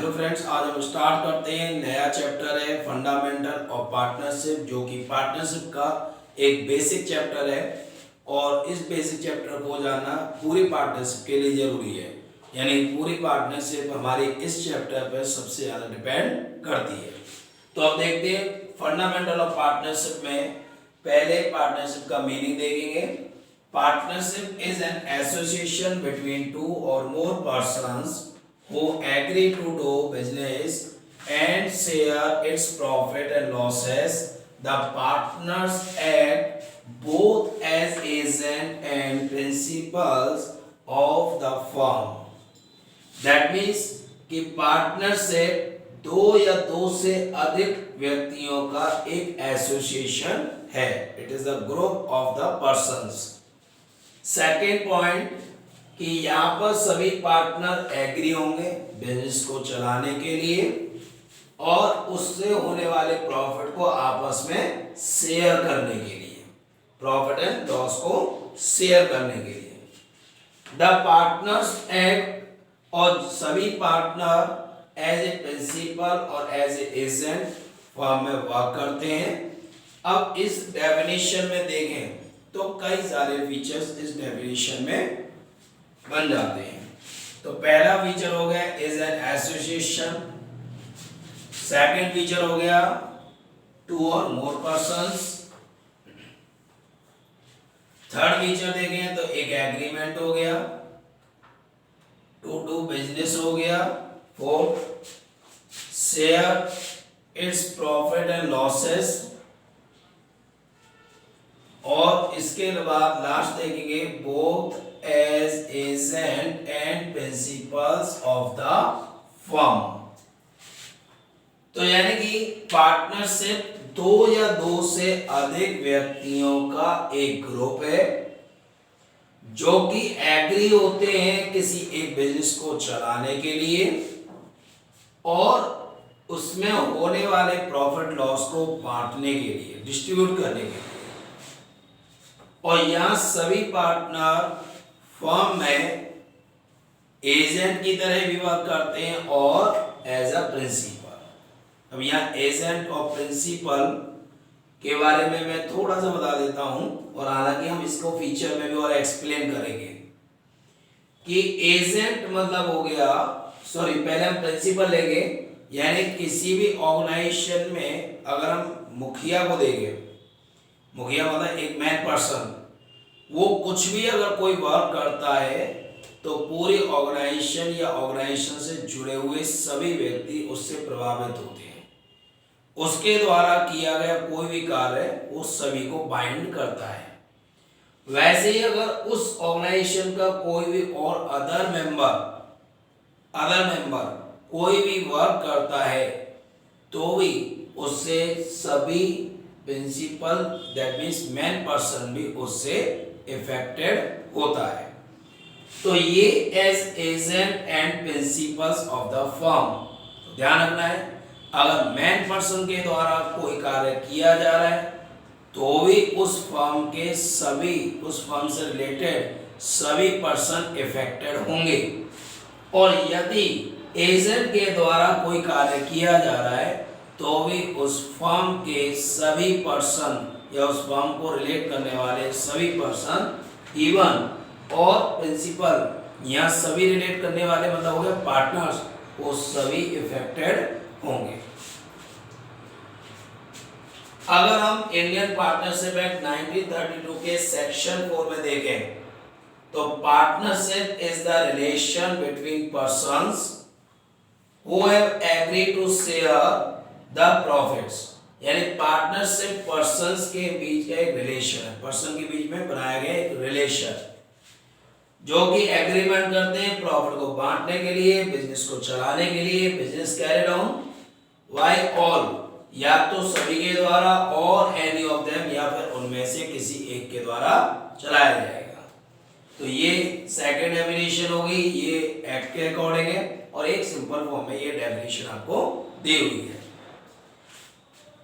तो फ्रेंड्स आज हम स्टार्ट करते हैं। नया चैप्टर है फंडामेंटल ऑफ पार्टनरशिप, जो कि पार्टनरशिप का एक बेसिक चैप्टर है। और इस बेसिक चैप्टर को जानना पूरी पार्टनरशिप के लिए जरूरी है। यानी पूरी पार्टनरशिप हमारे इस चैप्टर पर सबसे ज़्यादा डिपेंड करती है। तो अब देखते हैं फंडामेंटल ऑफ पार्टनरशिप में पहले पार्टनरशिप का मीनिंग देखेंगे। Partnership is an association between two और मोर persons who agree to do business and share its profit and losses. The partners act both as agent and principals of the firm. That means कि partnership दो या दो से अधिक व्यक्तियों का एक एसोसिएशन है। It is the group of the persons. Second point कि यहाँ पर सभी पार्टनर एग्री होंगे बिजनेस को चलाने के लिए और उससे होने वाले प्रॉफिट को आपस में शेयर करने के लिए, प्रॉफिट एंड लॉस को शेयर करने के लिए। द पार्टनर्स एक्ट, और सभी पार्टनर एज ए प्रिंसिपल और एज ए एजेंट फॉर्म में वर्क करते हैं। अब इस डेफिनेशन में देखें तो कई सारे फीचर्स इस डेफिनेशन में बन जाते हैं। तो पहला फीचर हो गया is an association. Second feature हो गया टू और मोर पर्सन्स। थर्ड फीचर देखें तो एक एग्रीमेंट हो गया, टू डू बिजनेस हो गया। Fourth share its profit and losses, और इसके बाद लास्ट देखेंगे both as agent and principals of the firm। तो यानी कि पार्टनरशिप दो या दो से अधिक व्यक्तियों का एक ग्रुप है जो कि एग्री होते हैं किसी एक बिजनेस को चलाने के लिए और उसमें होने वाले प्रॉफिट लॉस को बांटने के लिए, डिस्ट्रीब्यूट करने के लिए। और यहां सभी पार्टनर फर्म में एजेंट की तरह भी वर्क करते हैं और एज अ प्रिंसिपल। अब यहाँ एजेंट और प्रिंसिपल के बारे में मैं थोड़ा सा बता देता हूं, और हालांकि हम इसको फीचर में भी और एक्सप्लेन करेंगे कि एजेंट मतलब हो गया, सॉरी पहले हम प्रिंसिपल लेंगे। यानी किसी भी ऑर्गेनाइजेशन में अगर हम मुखिया को देंगे, मुखिया मतलब एक मेन पर्सन, वो कुछ भी अगर कोई वर्क करता है तो पूरी ऑर्गेनाइजेशन या ऑर्गेनाइजेशन से जुड़े हुए सभी व्यक्ति उससे प्रभावित होते हैं। उसके द्वारा किया गया कोई भी कार्य वो सभी को बाइंड करता है। वैसे ही अगर उस ऑर्गेनाइजेशन का कोई भी और अदर मेंबर कोई भी वर्क करता है तो भी उससे सभी principal, that means main person भी उससे इफेक्टेड होता है। तो ये as agent and principals of the firm, तो ध्यान रखना है अगर मेन पर्सन के द्वारा कोई कार्य किया जा रहा है तो भी उस फर्म के सभी, उस फर्म से रिलेटेड सभी पर्सन इफेक्टेड होंगे। और यदि एजेंट के द्वारा कोई कार्य किया जा रहा है तो भी उस फर्म के सभी पर्सन या उस फर्म को रिलेट करने वाले सभी पर्सन, इवन और प्रिंसिपल, यहाँ सभी रिलेट करने वाले मतलब हो गए पार्टनर्स, वो सभी इफेक्टेड होंगे। अगर हम इंडियन पार्टनरशिप एक्ट 1932 के सेक्शन 4 में देखें तो partnership is the relation between persons who have agreed to share the profits. यानी पार्टनरशिप पर्सन्स के बीच का एक रिलेशन है, पर्सन के बीच में बनाया गया एक रिलेशन जो कि एग्रीमेंट करते हैं प्रॉफिट को बांटने के लिए, बिजनेस को चलाने के लिए। Business carried on by all, या तो सभी के द्वारा, और एनी ऑफ देम, या फिर उनमें से किसी एक के द्वारा चलाया जाएगा। तो ये सेकंड डेफिनेशन होगी, ये एक्ट के अकॉर्डिंग है और एक सिंपल फॉर्म में ये डेफिनेशन आपको दी हुई है।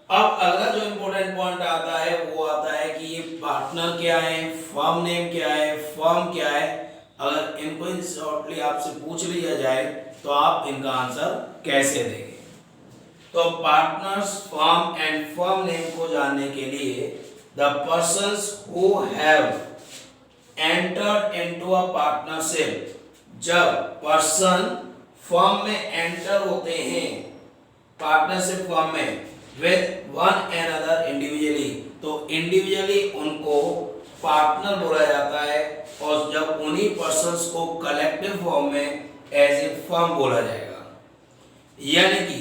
अब अगला जो इंपॉर्टेंट पॉइंट आता है वो आता है कि ये पार्टनर क्या है, फर्म नेम क्या है, फर्म क्या है। अगर इनको शॉर्टली आपसे पूछ लिया जाए तो आप इनका आंसर कैसे देंगे। तो partners firm and firm name को जानने के लिए the persons who have entered into a partnership, जब पर्सन फर्म में एंटर होते हैं पार्टनरशिप फर्म में with one and other individually, तो इंडिविजुअली उनको पार्टनर बोला जाता है और जब उन्हीं पर्सन्स को कलेक्टिव फॉर्म में एज ए फर्म बोला जाएगा। यानी कि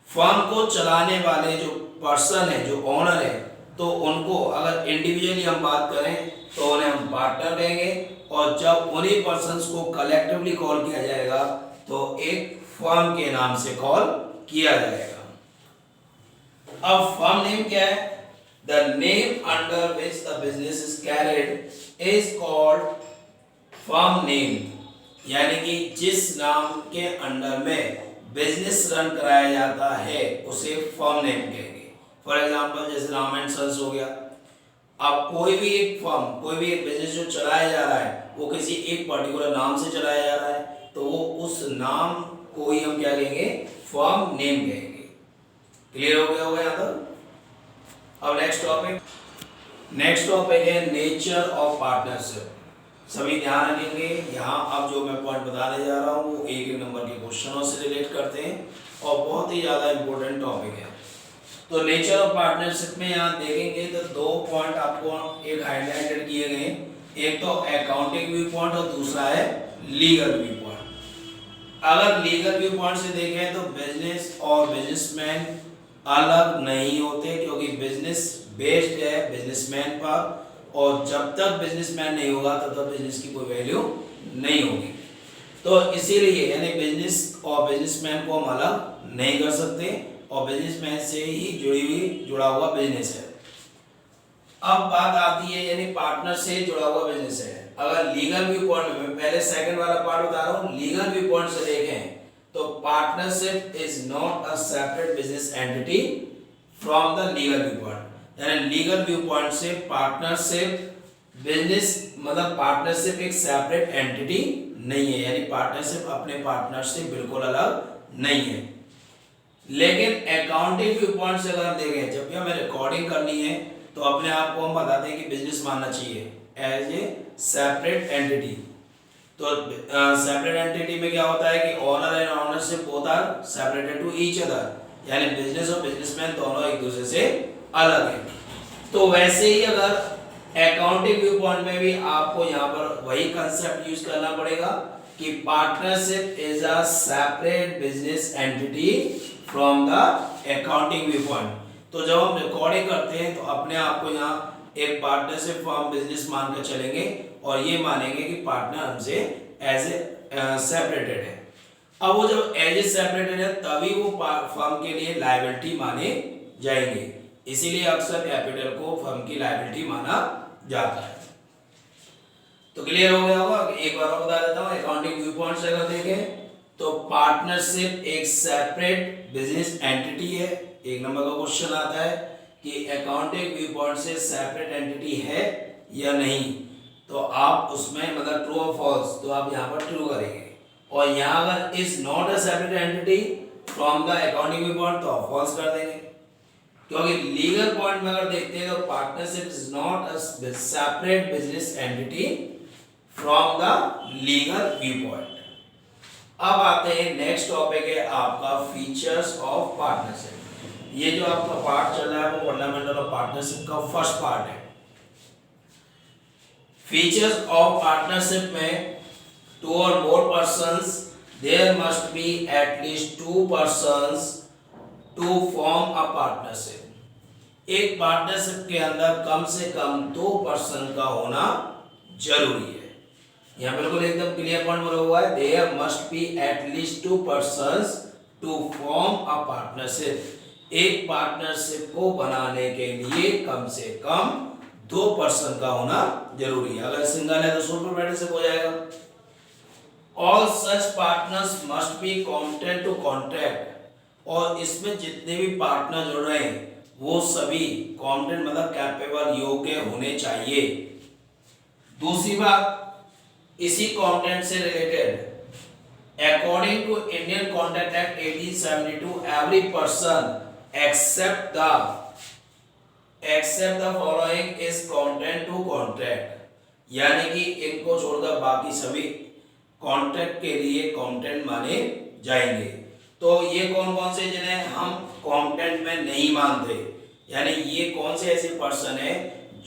फर्म को चलाने वाले जो पर्सन है, जो ओनर है, तो उनको अगर इंडिविजुअली हम बात करें तो उन्हें हम पार्टनर देंगे और जब उन्हीं पर्सन्स को कलेक्टिवली कॉल किया जाएगा तो एक फर्म के नाम से कॉल किया जाएगा। अब फर्म नेम क्या है? The name under which the business is carried is called firm name, यानी कि जिस नाम के अंडर में बिजनेस रन कराया जाता है उसे फर्म नेम कहेंगे। फॉर एग्जांपल जैसे राम एंड सन्स हो गया। अब कोई भी एक फर्म, कोई भी एक बिजनेस जो चलाया जा रहा है वो किसी एक पर्टिकुलर नाम से चलाया जा रहा है तो वो उस नाम को ही हम क्या कहेंगे? फर्म नेम कहेंगे। क्लियर हो गया होगा यहाँ तक? अब नेक्स्ट टॉपिक है नेचर ऑफ पार्टनरशिप। सभी ध्यान रखेंगे, यहाँ अब जो मैं पॉइंट बताने जा रहा हूँ वो एक एक नंबर के क्वेश्चनों से रिलेट करते हैं और बहुत ही ज़्यादा इंपॉर्टेंट टॉपिक है। तो नेचर ऑफ पार्टनरशिप में यहाँ देखेंगे तो दो पॉइंट आपको एक हाईलाइटेड किए गए, एक तो अकाउंटिंग व्यू पॉइंट और दूसरा है लीगल व्यू पॉइंट। अगर लीगल व्यू पॉइंट से देखें तो बिजनेस और बिजनेसमैन अलग नहीं होते, क्योंकि बिजनेस बेस्ड है बिजनेसमैन पर और जब तक बिजनेसमैन नहीं होगा तब तक बिजनेस की कोई वैल्यू नहीं होगी। तो इसीलिए यानी बिजनेस और बिजनेसमैन को हम अलग नहीं कर सकते और बिजनेसमैन से ही जुड़ा हुआ बिजनेस है। अब बात आती है यानी पार्टनर से जुड़ा हुआ बिजनेस है। अगर लीगल व्यू पॉइंट में, पहले सेकंड वाला पार्ट बता रहा हूँ, लीगल व्यू पॉइंट से देखें तो partnership is not a separate business entity from the legal view point. यानी लीगल व्यू पॉइंट से पार्टनरशिप बिजनेस मतलब पार्टनरशिप एक सेपरेट एंटिटी नहीं है, यानी पार्टनरशिप अपने पार्टनर से बिल्कुल अलग नहीं है। लेकिन अकाउंटिंग व्यू पॉइंट से अगर हम देखें, जब भी हमें रिकॉर्डिंग करनी है तो अपने आप को हम बताते हैं कि बिजनेस मानना चाहिए एज ए सेपरेट एंटिटी। तो सेपरेट एंटिटी में क्या होता है कि owner and ownership both are separated to each other, यानी बिजनेस और बिजनेसमैन दोनों एक दूसरे से अलग है। तो वैसे ही अगर अकाउंटिंग व्यू पॉइंट में भी आपको यहाँ पर वही कंसेप्ट यूज करना पड़ेगा कि partnership is a separate business entity from the accounting view point. तो जब हम रिकॉर्डिंग करते हैं तो अपने आप को यहाँ एक पार्टनरशिप फॉर्म बिजनेस मान कर चलेंगे और ये मानेंगे कि पार्टनर हमसे एज ए सेपरेटेड है। अब वो जब एज ए सेपरेटेड है तभी वो फर्म के लिए लायबिलिटी माने जाएंगे, इसीलिए अक्सर कैपिटल को फर्म की लायबिलिटी माना जाता है। तो क्लियर हो गया होगा। एक बार और बता देता हूँ, अकाउंटिंग व्यू पॉइंट से अगर देखें तो पार्टनरशिप एक सेपरेट बिजनेस एंटिटी है। एक नंबर का क्वेश्चन आता है कि अकाउंटिंग व्यू पॉइंट से सेपरेट एंटिटी है या नहीं, तो आप उसमें मतलब ट्रू और फॉल्स, तो आप यहाँ पर ट्रू करेंगे और यहाँ अगर is not a separate entity from the accounting view point तो आप फॉल्स कर देंगे, क्योंकि लीगल पॉइंट में अगर देखते हैं तो partnership is not a separate business entity from the legal view point. अब आते हैं नेक्स्ट टॉपिक है आपका फीचर्स ऑफ पार्टनरशिप। ये जो आपका पार्ट चल रहा है वो फंडामेंटल ऑफ पार्टनरशिप का फर्स्ट पार्ट है। फीचर्स ऑफ पार्टनरशिप में टू और more persons there must be at least two persons to form a partnership. एक पार्टनरशिप के अंदर कम से कम दो पर्सन का होना जरूरी है। यहाँ बिल्कुल एकदम क्लियर पॉइंट बोला हुआ है, there must be at least two persons to form a partnership. एक पार्टनरशिप को बनाने के लिए कम से कम दो पर्सन का होना जरूरी है। अगर सिंगल है तो सोल प्रोप्राइटरशिप हो जाएगा। All such partners must be competent to contract, और इसमें जितने भी पार्टनर जुड़ रहे हैं वो सभी कॉम्पिटेंट मतलब कैपेबल योग्य होने चाहिए। दूसरी बात, इसी कॉम्पिटेंट से related According to Indian Contract Act 1872, every person except the following is content to contract, यानी कि इनको छोड़कर बाकी सभी कॉन्ट्रैक्ट के लिए कंटेंट माने जाएंगे। तो ये कौन कौन से जिन्हें हम कंटेंट में नहीं मानते, यानी ये कौन से ऐसे पर्सन है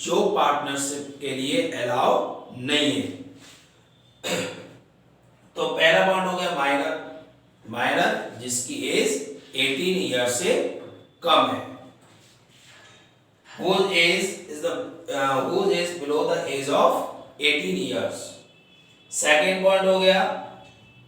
जो पार्टनरशिप के लिए अलाउ नहीं है। तो पहला पॉइंट हो गया माइनर जिसकी एज 18 ईयर से कम है, whose age below the age of 18 years। Second point हो गया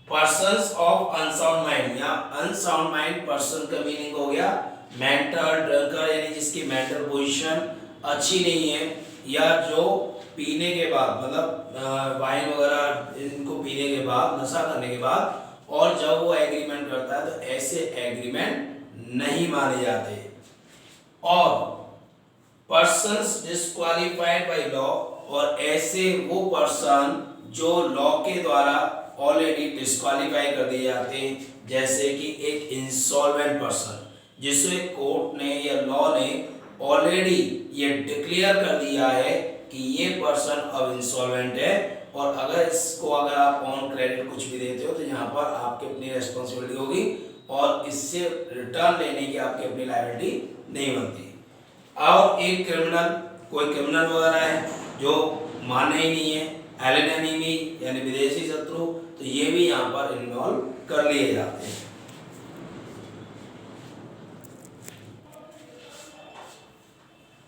पर्सन्स ऑफ अनसाउंड माइंड, या अनसाउंड माइंड पर्सन का मीनिंग हो गया मेंटल ड्रंकर, यानी जिसकी मेंटल पोजीशन अच्छी नहीं है, या जो पीने के बाद मतलब वाइन वगैरह इनको पीने के बाद नशा करने के बाद और जब वो एग्रीमेंट करता है तो ऐसे एग्रीमेंट नहीं माने जाते। और पर्सन्स डिस्क्वालिफाइड बाय लॉ, और ऐसे वो पर्सन जो लॉ के द्वारा ऑलरेडी डिस्क्वालीफाई कर दिए जाते हैं, जैसे कि एक इंसॉल्वेंट पर्सन जिसे कोर्ट ने या लॉ ने ऑलरेडी ये डिक्लेयर कर दिया है कि ये पर्सन अब इंसॉल्वेंट है, और अगर इसको अगर आप ऑन क्रेडिट कुछ भी देते हो तो यहाँ पर आपकी अपनी रेस्पॉन्सिबिलिटी होगी और इससे रिटर्न लेने की आपकी अपनी लायबिलिटी नहीं बनती। और एक क्रिमिनल, कोई क्रिमिनल वगैरह है जो माने ही नहीं है, एलियन एनिमी यानी विदेशी शत्रु, तो ये भी यहाँ पर इन्वॉल्व कर लिए जाते हैं।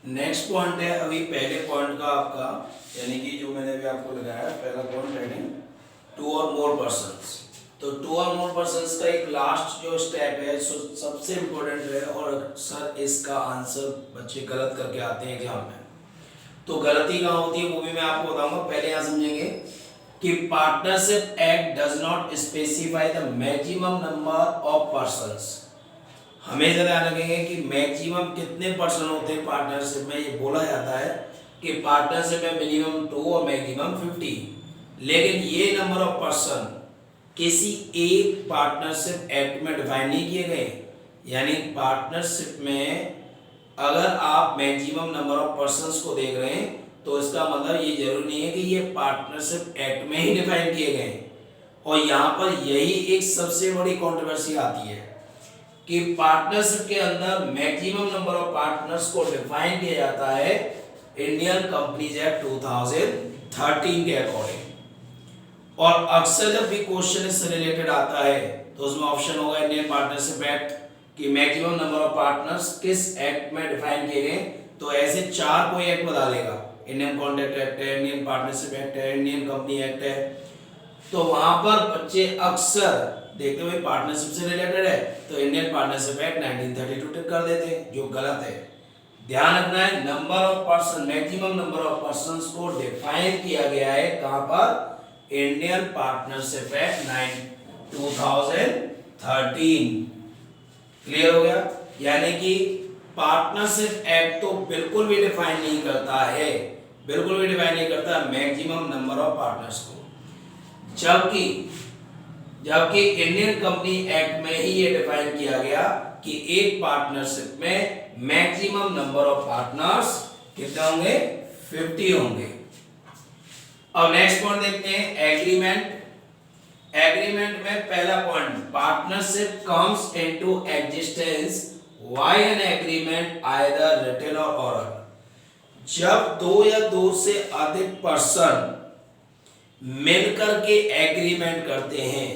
नेक्स्ट पॉइंट है अभी पहले पॉइंट का आपका, यानी कि जो मैंने अभी आपको लगाया पहला पॉइंट है टू और मोर पर्सन्स। तो टू और मोर पर्सन्स का एक लास्ट जो स्टेप है सबसे इम्पोर्टेंट है, और सर इसका आंसर बच्चे गलत करके आते हैं एग्जाम में। तो गलती कहाँ होती है वो भी मैं आपको बताऊंगा, पहले यहाँ समझेंगे कि partnership act does not specify the maximum number of persons. हमेशा ध्यान रखेंगे कि मैक्सिमम कितने पर्सन होते हैं पार्टनरशिप में, ये बोला जाता है कि पार्टनरशिप में मिनिमम 2 और मैक्सिमम 50, लेकिन ये नंबर ऑफ पर्सन किसी एक पार्टनरशिप एक्ट में डिफाइन नहीं किए गए। यानी पार्टनरशिप में अगर आप मैक्सिमम नंबर ऑफ पर्सन्स को देख रहे हैं तो इसका मतलब ये जरूरी नहीं है कि ये पार्टनरशिप एक्ट में ही डिफाइन किए गए। और यहाँ पर यही एक सबसे बड़ी कंट्रोवर्सी आती है कि पार्टनरशिप के अंदर मैक्सिमम नंबर ऑफ पार्टनर्स को डिफाइन किया जाता है इंडियन कंपनीज एक्ट 2013 के अकॉर्डिंग। और अक्सर जब भी क्वेश्चन इससे रिलेटेड आता है तो उसमें ऑप्शन होगा इंडियन पार्टनरशिप एक्ट कि मैक्सिमम नंबर ऑफ पार्टनर्स किस एक्ट में डिफाइन किए गए। तो ऐसे 4 कोई एक्ट बता देगा, इंडियन कॉन्ट्रैक्ट एक्ट है, इंडियन पार्टनरशिप एक्ट है, इंडियन कंपनी एक्ट है। तो वहां पर बच्चे अक्सर देखते हुए पार्टनरशिप से रिलेटेड है तो इंडियन पार्टनरशिप एक्ट 1932 टिक कर देते हैं, जो गलत है। ध्यान रखना है number of person, maximum number of persons को डिफाइन किया गया है कहां पर, इंडियन पार्टनरशिप एक्ट 2013। क्लियर हो गया। यानी कि पार्टनरशिप एक्ट तो बिल्कुल भी डिफाइन नहीं करता है, बिल्कुल भी डिफाइन नहीं करता मैक्सिमम नंबर ऑफ पार्टनर्स को, जबकि इंडियन कंपनी एक्ट में ही ये डिफाइन किया गया कि एक पार्टनरशिप में मैक्सिमम नंबर ऑफ पार्टनर्स कितने होंगे, 50 होंगे। अब नेक्स्ट पॉइंट देखते हैं एग्रीमेंट। एग्रीमेंट में पहला point, partnership comes into existence why an agreement either written or oral. जब 2 या 2 से अधिक पर्सन मिलकर के एग्रीमेंट करते हैं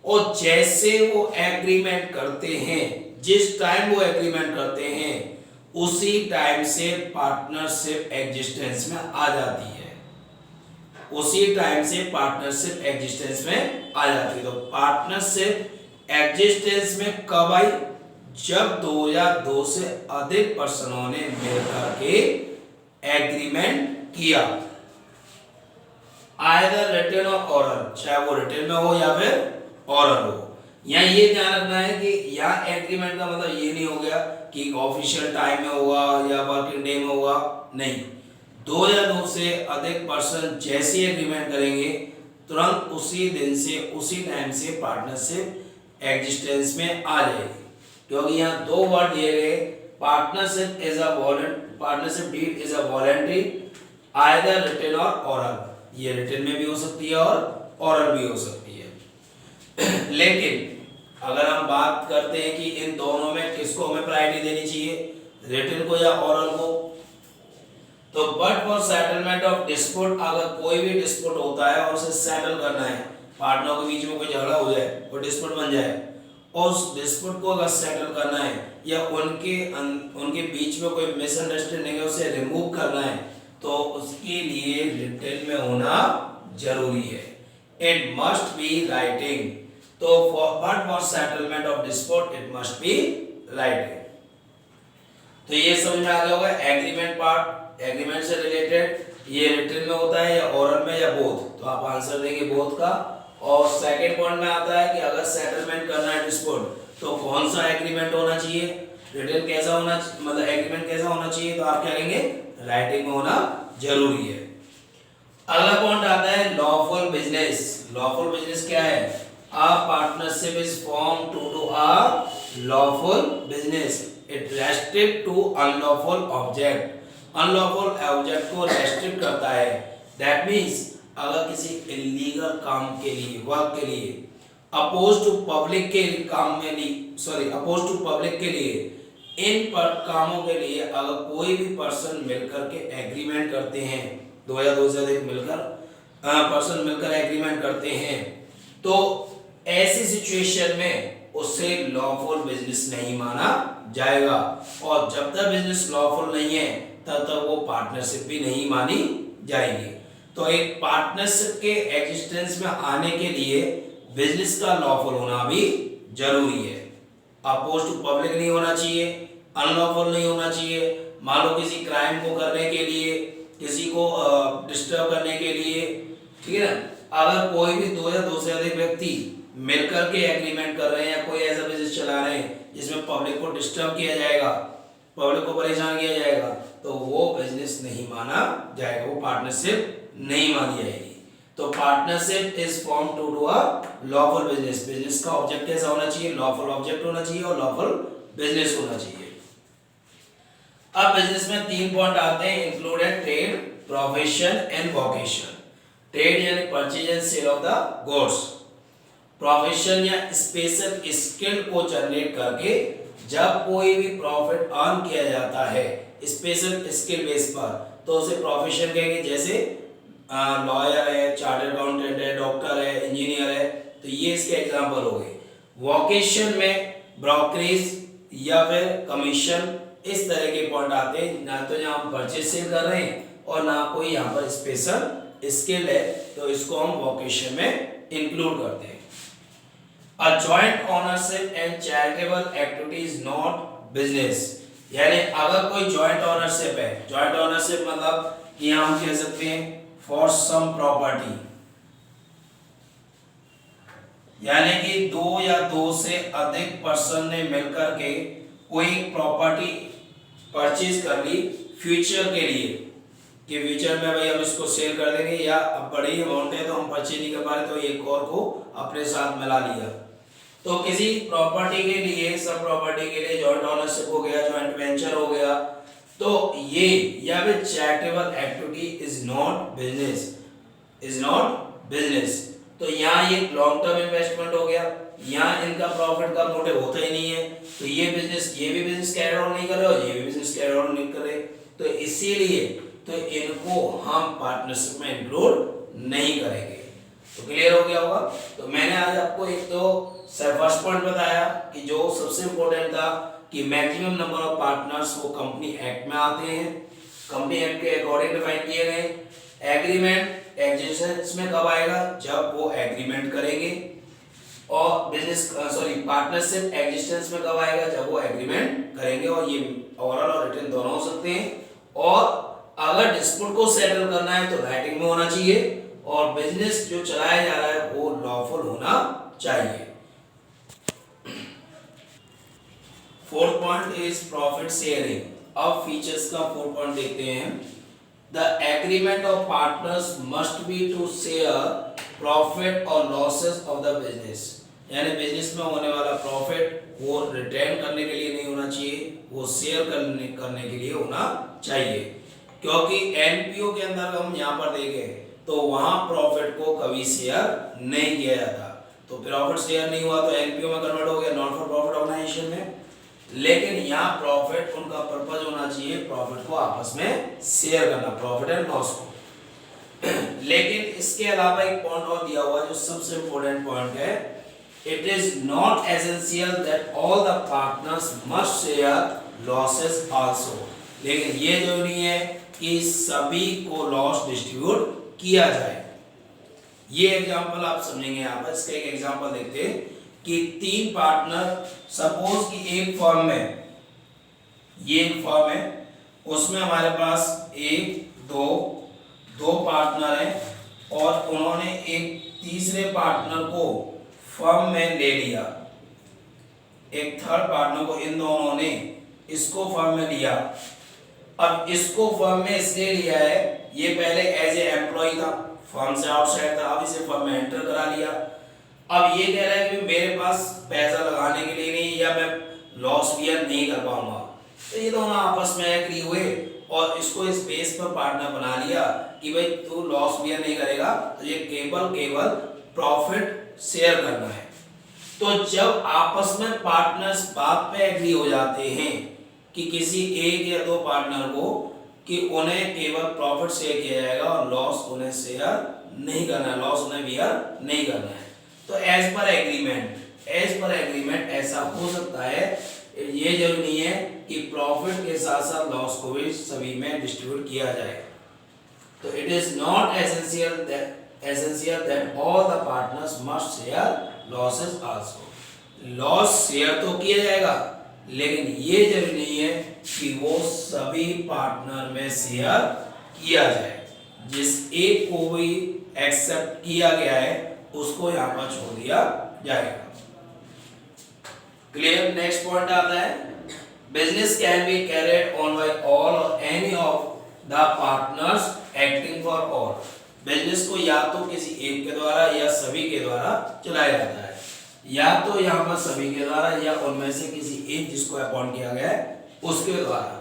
और जैसे वो एग्रीमेंट करते हैं, जिस टाइम वो एग्रीमेंट करते हैं उसी टाइम से पार्टनरशिप एग्जिस्टेंस में आ जाती है, उसी टाइम से पार्टनरशिप एग्जिस्टेंस में आ जाती है। तो पार्टनरशिप एग्जिस्टेंस में कब आई, जब 2 या 2 से अधिक पर्सनों ने मिलकर के एग्रीमेंट किया, आइदर रिटन और ओरल, चाहे वो रिटन में हो या फिर ओरल हो। यहाँ ये ध्यान रखना है कि यहाँ एग्रीमेंट का मतलब ये नहीं हो गया कि ऑफिशियल टाइम में होगा या वर्किंग डे में होगा, नहीं। 2 या 2 से अधिक पर्सन जैसे एग्रीमेंट करेंगे तुरंत उसी दिन से उसी टाइम से पार्टनरशिप एग्जिस्टेंस में आ जाएगी, क्योंकि यहाँ दो वर्ड दिए गए, partnership is a partnership deed is a voluntary either written or oral. ये रिटन में भी हो सकती है और ओरल भी हो सकती है। लेकिन अगर हम बात करते हैं कि इन दोनों में किसको हमें प्रायोरिटी देनी चाहिए, रिटन को या ओरल को, तो but for settlement of dispute, अगर कोई भी डिस्प्यूट होता है और उसे सेटल करना है, पार्टनरों के बीच में कोई झगड़ा हो जाए और डिस्प्यूट बन जाए और उस डिस्प्यूट को अगर सेटल करना है या उनके बीच में कोई मिसअंडरस्टैंडिंग है उसे रिमूव करना है, तो उसके लिए रिटन में होना जरूरी है। इट मस्ट बी राइटिंग, तो but for settlement of dispute it must be writing. तो ये समझ में आ गया होगा एग्रीमेंट पार्ट, एग्रीमेंट से रिलेटेड ये रिटन में होता है या ओरल में या बोथ, तो आप आंसर देंगे बोथ का। और सेकंड पॉइंट में आता है कि अगर सेटलमेंट करना है डिस्प्यूट तो कौन सा एग्रीमेंट होना चाहिए, रिटन कैसा होना, मतलब एग्रीमेंट कैसा होना चाहिए, तो आप क्या कहेंगे राइटिंग में होना जरूरी है। अगला पॉइंट आता है लॉफुल बिजनेस। लॉफुल बिजनेस क्या है, a partnership is form to do a lawful business, it restrict to unlawful object, unlawful object को रेस्ट्रिक्ट करता है। दैट मींस अगर किसी इलीगल काम के लिए, वर्क के लिए, अपोज टू पब्लिक के काम में अपोज टू पब्लिक के लिए, इन पर कामों के लिए अगर कोई भी पर्सन मिलकर के एग्रीमेंट करते हैं, दो या दो से अधिक मिलकर पर्सन मिलकर एग्रीमेंट करते हैं, तो ऐसी सिचुएशन में उसे लॉफुल बिजनेस नहीं माना जाएगा। और जब तक बिजनेस लॉफुल नहीं है तब तक वो पार्टनरशिप भी नहीं मानी जाएगी। तो एक पार्टनरशिप के एग्जिस्टेंस में आने के लिए बिजनेस का लॉफुल होना भी जरूरी है। अपोज टू पब्लिक नहीं होना चाहिए, अनलॉफुल नहीं होना चाहिए। मान लो किसी क्राइम को करने के लिए, किसी को डिस्टर्ब करने के लिए, ठीक है ना, अगर कोई भी दो या दो से अधिक व्यक्ति मिलकर के एग्रीमेंट कर रहे हैं या कोई ऐसा बिजनेस चला रहे हैं जिसमें पब्लिक को डिस्टर्ब किया जाएगा, पब्लिक को परेशान किया जाएगा, तो वो बिजनेस नहीं माना जाएगा, वो पार्टनरशिप नहीं मानी जाएगी। तो partnership is form to do a lawful business, business का ऑब्जेक्ट कैसा होना चाहिए, लॉफुल ऑब्जेक्ट होना चाहिए और लॉफुल बिजनेस होना चाहिए। अब बिजनेस में तीन पॉइंट आते हैं, included trade, profession and vocation. Trade यानी purchase and sale of the goods, profession या स्पेशल स्किल को जनरेट करके जब कोई भी प्रॉफिट अर्न किया जाता है स्पेशल स्किल बेस पर, तो उसे प्रोफेशन कहेंगे। जैसे लॉयर है, चार्टर्ड अकाउंटेंट है, डॉक्टर है, इंजीनियर है, तो ये इसके एग्जांपल हो गए। वोकेशन में ब्रोकरेज या फिर कमीशन, इस तरह के पॉइंट आते हैं, ना तो यहाँ हम परचेज सेल कर रहे हैं और ना कोई यहाँ पर स्पेशल स्किल है, तो इसको हम वोकेशन में इंक्लूड करते हैं। A joint ownership and charitable activity is not business, यानी अगर कोई joint ownership है, joint ownership मतलब कि हम कह सकते हैं for some property, यानी कि दो या दो से अधिक पर्सन ने मिलकर के कोई प्रॉपर्टी परचेज कर ली फ्यूचर के लिए, कि फ्यूचर में भाई हम इसको सेल कर देंगे, या अब बड़ी अमाउंट है तो हम परचेज नहीं कर पा रहे तो एक और को अपने साथ मिला लिया। तो किसी प्रॉपर्टी के लिए, सब प्रॉपर्टी के लिए जॉइंट ओनरशिप हो गया, जॉइंट वेंचर हो गया, तो ये या फिर charitable activity is not business, is not business. तो यहाँ ये लॉन्ग टर्म इन्वेस्टमेंट हो गया, यहाँ इनका प्रॉफिट का मोटिव होता ही नहीं है, तो ये बिजनेस, ये भी बिजनेस कैरी ऑन नहीं कर रहे और ये भी बिजनेस कैरी ऑन नहीं कर रहे, तो इसीलिए तो इनको हम पार्टनरशिप में इंक्लूड नहीं करेंगे। तो क्लियर हो गया होगा। तो मैंने आज आपको एक तो फर्स्ट पॉइंट बताया कि जो सबसे इंपॉर्टेंट था कि मैक्सिमम नंबर ऑफ पार्टनर्स वो कंपनी एक्ट में आते हैं, कंपनी एक्ट के अकॉर्डिंग डिफाइन किए गए। एग्रीमेंट एग्जिस्टेंस में कब आएगा, जब वो एग्रीमेंट करेंगे। और बिजनेस पार्टनरशिप एग्जिस्टेंस में कब आएगा, जब वो एग्रीमेंट करेंगे। और ये ओरल और रिटन दोनों हो सकते हैं। और अगर डिस्प्यूट को सेटल करना है तो राइटिंग में होना चाहिए, और बिजनेस जो चलाया जा रहा है वो लॉफुल होना चाहिए। Fourth point is profit sharing. अब फीचर्स का फोर्थ पॉइंट देखते हैं। The agreement of partners must be to share profit और लॉसेस ऑफ द बिजनेस, यानी बिजनेस में होने वाला प्रॉफिट वो रिटेन करने के लिए नहीं होना चाहिए, वो शेयर करने के लिए होना चाहिए। क्योंकि एनपीओ के अंदर हम यहाँ पर देखें तो वहां प्रॉफिट को कभी शेयर नहीं किया जाता, तो प्रॉफिट शेयर नहीं हुआ तो एनपीओ में कन्वर्ट हो गया, नॉट फॉर प्रॉफिट ऑर्गेनाइजेशन में। लेकिन यहाँ प्रॉफिट उनका पर्पज होना चाहिए प्रॉफिट को आपस में शेयर करना, प्रॉफिट एंड लॉस को। लेकिन इसके अलावा एक पॉइंट और दिया हुआ जो सबसे इंपॉर्टेंट पॉइंट है, it is not essential that all the partners must share losses also. लेकिन ये जरूरी है कि सभी को लॉस डिस्ट्रीब्यूट किया जाए। ये एग्जांपल आप समझेंगे यहाँ पर। इसका एक एग्जांपल देखते हैं कि 3 पार्टनर, सपोज कि एक फर्म में, ये एक फर्म है, उसमें हमारे पास 2 पार्टनर हैं और उन्होंने एक तीसरे पार्टनर को फर्म में ले लिया, एक थर्ड पार्टनर को, इन दोनों ने इसको फर्म में लिया। अब इसको फर्म में इसलिए लिया है, ये पहले एज ए एम्प्लॉय था, फर्म से आउटसाइड था, अब इसे फर्म में एंटर करा लिया। अब ये कह रहा है कि मेरे पास पैसा लगाने के लिए नहीं, या मैं लॉस बियर नहीं कर पाऊंगा। तो ये दोनों आपस में एग्री हुए और इसको इस बेस पर पार्टनर बना लिया कि भाई तू लॉस बियर नहीं करेगा, तो ये केवल प्रॉफिट शेयर करना है। तो जब आपस में पार्टनर्स बात पे एग्री हो जाते हैं कि किसी एक या 2 पार्टनर को कि उन्हें केवल प्रॉफिट शेयर किया जाएगा और लॉस उन्हें शेयर नहीं करना है, लॉस उन्हें बियर नहीं करना है, तो एज पर एग्रीमेंट ऐसा हो सकता है। ये जरूरी नहीं है कि प्रॉफिट के साथ साथ लॉस को भी सभी में डिस्ट्रीब्यूट किया जाए। तो it is not essential that all the partners must share losses also. Loss share तो किया जाएगा, लेकिन ये जरूरी नहीं है कि वो सभी पार्टनर में शेयर किया जाए। जिस एक को भी एक्सेप्ट किया गया है उसको यहाँ पर छोड़ दिया जाएगा। क्लियर? नेक्स्ट पॉइंट आता है, business can be carried on by all और any of the partners acting for all. Business को या तो किसी एक के द्वारा या सभी के द्वारा चलाया जाता है, या तो यहाँ पर सभी के द्वारा या उनमें से किसी एक जिसको अपॉइंट किया गया है उसके द्वारा।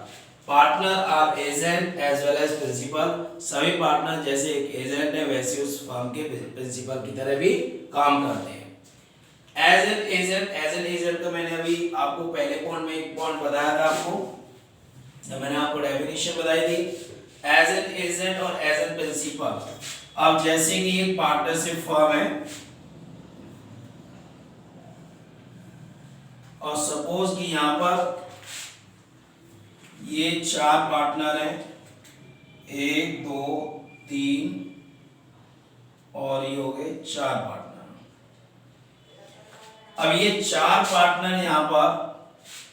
Partner are agent as well as principal. सभी पार्टनर जैसे एक एजेंट है वैसे उस फर्म के प्रिंसिपल की तरह भी काम करते हैं। एज एन एजेंट तो मैंने अभी आपको पहले पॉइंट में एक पॉइंट बताया था आपको, तो मैंने आपको डेफिनेशन बताई थी एज एन एजेंट और एज एन प्रिंसिपल। अब जैसे कि एक पार्टनरशिप फर्म है और सपोज कि यहां पर ये 4 पार्टनर हैं, 1 2 3 और ये हो गए 4 पार्टनर। अब ये 4 पार्टनर यहां पर,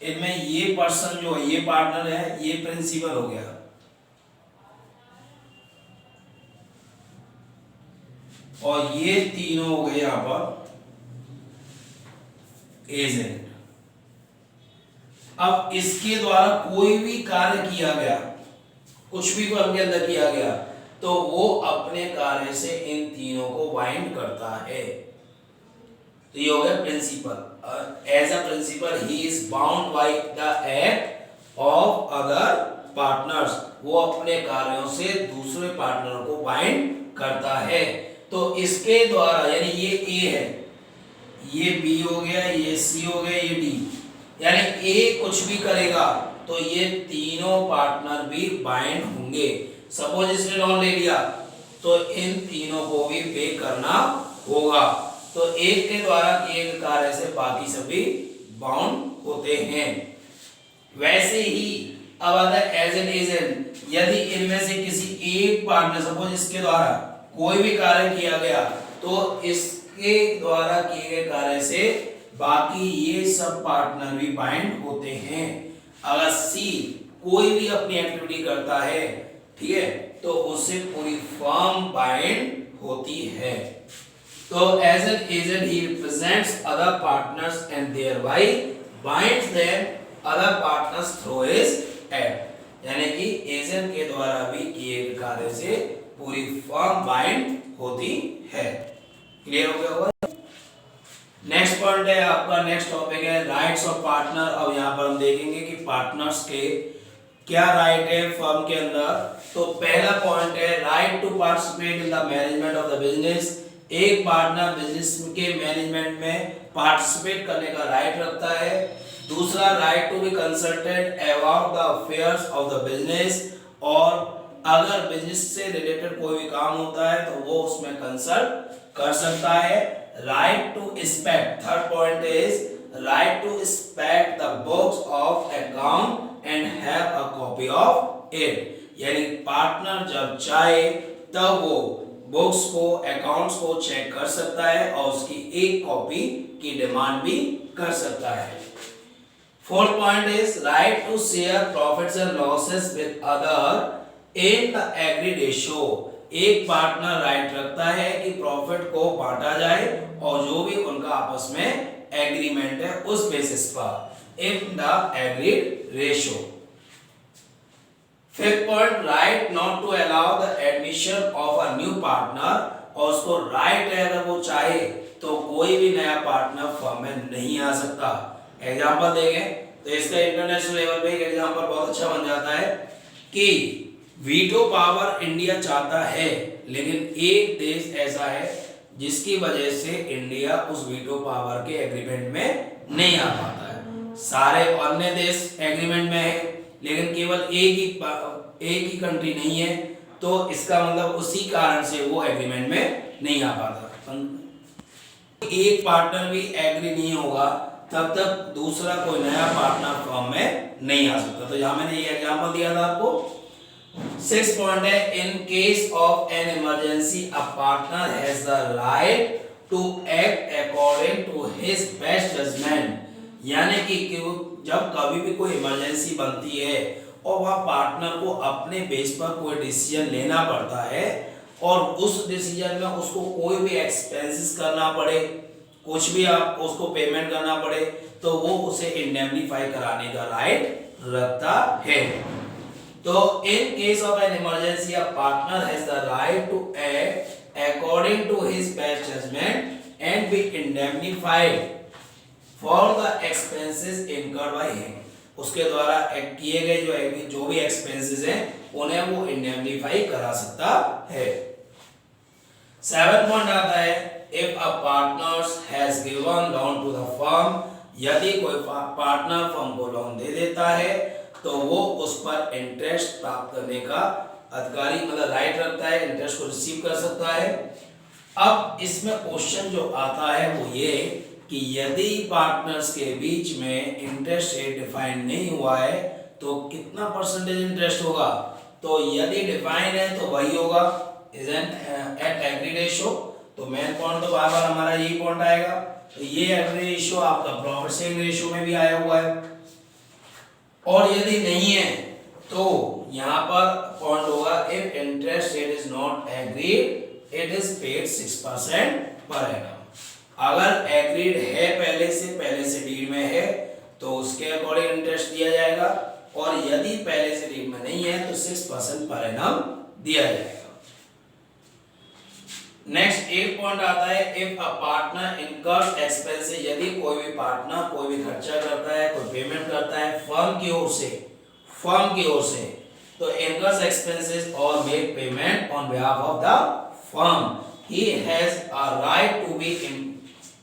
इनमें ये पर्सन जो है ये पार्टनर है, ये प्रिंसिपल हो गया, और ये तीनों हो गए यहां पर एजेंट। अब इसके द्वारा कोई भी कार्य किया गया, कुछ भी फर्म के अंदर किया गया, तो वो अपने कार्य से इन तीनों को बाइंड करता है। तो ये हो गया principal. As a principal he is bound by the act of other partners. वो अपने कार्यों से दूसरे पार्टनर को बाइंड करता है। तो इसके द्वारा, यानी ये ए है, ये बी हो गया, ये सी हो गया, ये डी, यानी ए कुछ भी करेगा तो ये तीनों पार्टनर भी बाइंड होंगे। सपोज इसने लोन ले लिया तो इन तीनों को भी पे करना होगा। तो एक के द्वारा किए गए कार्य से बाकी सभी बाउंड होते हैं। वैसे ही अब आता है एज एन एजेंट। यदि इनमें से किसी एक पार्टनर, सपोज इसके द्वारा कोई भी कार्य किया गया, तो इसके द्वारा किए गए कार्य से बाकी ये सब पार्टनर भी बाइंड होते हैं। अगर सी कोई भी अपनी एक्टिविटी करता है, ठीक है, तो उससे पूरी फर्म बाइंड होती है। तो as an agent he represents other partners and thereby binds them other partners through his act. यानी कि एजेंट के द्वारा भी किए गए कार्य से पूरी फर्म बाइंड होती है। क्लियर हो गया होगा। नेक्स्ट पॉइंट है आपका, नेक्स्ट टॉपिक है राइट्स ऑफ पार्टनर। अब यहाँ पर हम देखेंगे कि पार्टनर्स के क्या राइट है फर्म के अंदर। तो पहला पॉइंट है right to participate in the management of the business. एक पार्टनर बिजनेस के मैनेजमेंट में पार्टिसिपेट करने का राइट रखता है। दूसरा, right to be consulted about the affairs of the business, और अगर बिजनेस से रिलेटेड कोई भी काम होता है तो वो उसमें कंसल्ट कर सकता है। Right to inspect, third point is right to inspect the books of account and have a copy of it. यानी पार्टनर जब चाहे तब वो बुक्स को, अकाउंट्स को चेक कर सकता है और उसकी एक कॉपी की डिमांड भी कर सकता है। Fourth point is right to share profits and losses with other in the agreed ratio. एक पार्टनर राइट रखता है कि प्रॉफिट को बांटा जाए और जो भी उनका आपस में एग्रीमेंट है उस बेसिस पर, in the agreed ratio. Fifth point, right not to allow the admission of a new partner, और उसको राइट है अगर वो चाहे तो कोई भी नया पार्टनर फर्म में नहीं आ सकता। एग्जांपल देखें तो इसका इंटरनेशनल लेवल पे एक एग्जांपल बहुत अच्छा बन जाता है कि वीटो पावर इंडिया चाहता है, लेकिन एक देश ऐसा है जिसकी वजह से इंडिया उस वीटो पावर के एग्रीमेंट में नहीं आ पाता है। सारे अन्य देश एग्रीमेंट में है लेकिन केवल एक ही कंट्री नहीं है, तो इसका मतलब उसी कारण से वो एग्रीमेंट में नहीं आ पाता। एक पार्टनर भी एग्री नहीं होगा तब तक दूसरा कोई नया पार्टनर फर्म में नहीं आ सकता। तो यहाँ मैंने ये एग्जांपल दिया था आपको। सिक्स पॉइंट है, in case of an emergency a partner has the right to act according to his best judgement. यानी कि जब कभी भी कोई इमरजेंसी बनती है और वह पार्टनर को अपने बेस पर कोई डिसीजन लेना पड़ता है और उस डिसीजन में उसको कोई भी एक्सपेंसेस करना पड़े, कुछ भी आप उसको पेमेंट करना पड़े, तो वो उसे इंडेमनिफाई कराने का राइट रखता है। तो in case of an emergency a partner has the right to act according to his best judgement and be indemnified for the expenses incurred by him. उसके द्वारा किए गए जो भी एक्सपेंसेस हैं उन्हें वो इंडेमनिफाई करा सकता है। 7 पॉइंट आता है, if a partner has given loan to the firm. यदि कोई पार्टनर फर्म को लोन दे देता है तो वो उस पर इंटरेस्ट प्राप्त करने का अधिकारी मतलब राइट रखता है, इंटरेस्ट को रिसीव कर सकता है। अब इसमें क्वेश्चन जो आता है वो ये कि यदि पार्टनर्स के बीच में इंटरेस्ट रेट डिफाइन नहीं हुआ है तो कितना परसेंटेज इंटरेस्ट होगा। तो यदि डिफाइन है तो वही होगा, इजंट एट एग्रीड रेशियो। तो मेन पॉइंट तो बार बार हमारा यही पॉइंट आएगा। तो ये एग्रीड रेशियो आपका प्रॉफिट शेयरिंग रेशियो में भी आया हुआ है। और यदि नहीं है तो यहाँ पर पॉइंट होगा, if interest rate is not agreed it is paid 6% per annum. अगर एग्रीड है पहले से डीड में है तो उसके अकॉर्डिंग इंटरेस्ट दिया जाएगा, और यदि पहले से डीड में नहीं है तो 6% पर एनम दिया जाएगा। नेक्स्ट 8 पॉइंट आता है, if a partner incurs expenses. यदि कोई भी पार्टनर कोई भी खर्चा करता है, कोई पेमेंट करता है फर्म की ओर से, तो incurs expenses or make payment on behalf of the firm, he has a right to be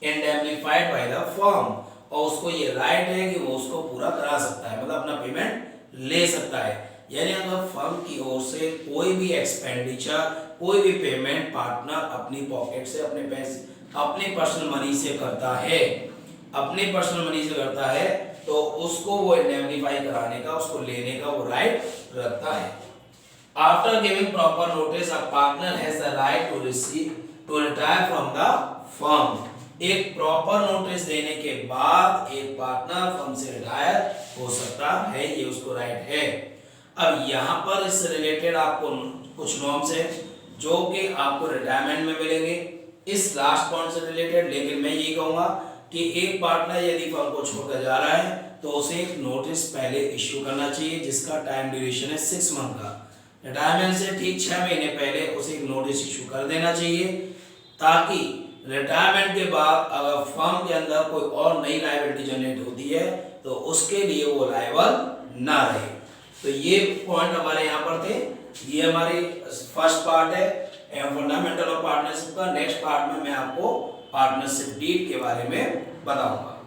indemnified by the firm. और उसको ये राइट है कि वो उसको पूरा करा सकता है, मतलब अपना पेमेंट ले सकता है। यानी अगर फर्म की ओर से कोई भी एक्सपेंडिचर, कोई भी पेमेंट पार्टनर अपनी पॉकेट से, अपने पैसे, अपनी पर्सनल मनी से करता है, तो उसको वो इंडेमनिफाई कराने का, उसको लेने का वो राइट रखता है। After giving proper notice a partner has the right to retire from the firm. एक प्रॉपर नोटिस देने के बाद एक पार्टनर फर्म से रिटायर हो सकता है, ये उसको राइट है। अब यहाँ पर इससे रिलेटेड आपको कुछ नॉर्म्स है जो कि आपको रिटायरमेंट में मिलेंगे इस लास्ट पॉइंट से रिलेटेड। लेकिन मैं ये कहूँगा कि एक पार्टनर यदि फर्म को छोड़कर जा रहा है तो उसे एक नोटिस पहले इश्यू करना चाहिए जिसका टाइम ड्यूरेशन है 6 मंथ का। रिटायरमेंट से ठीक 6 महीने पहले उसे एक नोटिस इश्यू कर देना चाहिए ताकि रिटायरमेंट के बाद अगर फर्म के अंदर कोई और नई लायबिलिटी जनरेट होती है तो उसके लिए वो लायबल ना रहे। तो ये पॉइंट हमारे यहाँ पर थे। ये हमारी फर्स्ट पार्ट है फंडामेंटल ऑफ पार्टनरशिप का। नेक्स्ट पार्ट में मैं आपको पार्टनरशिप डीड के बारे में बताऊंगा।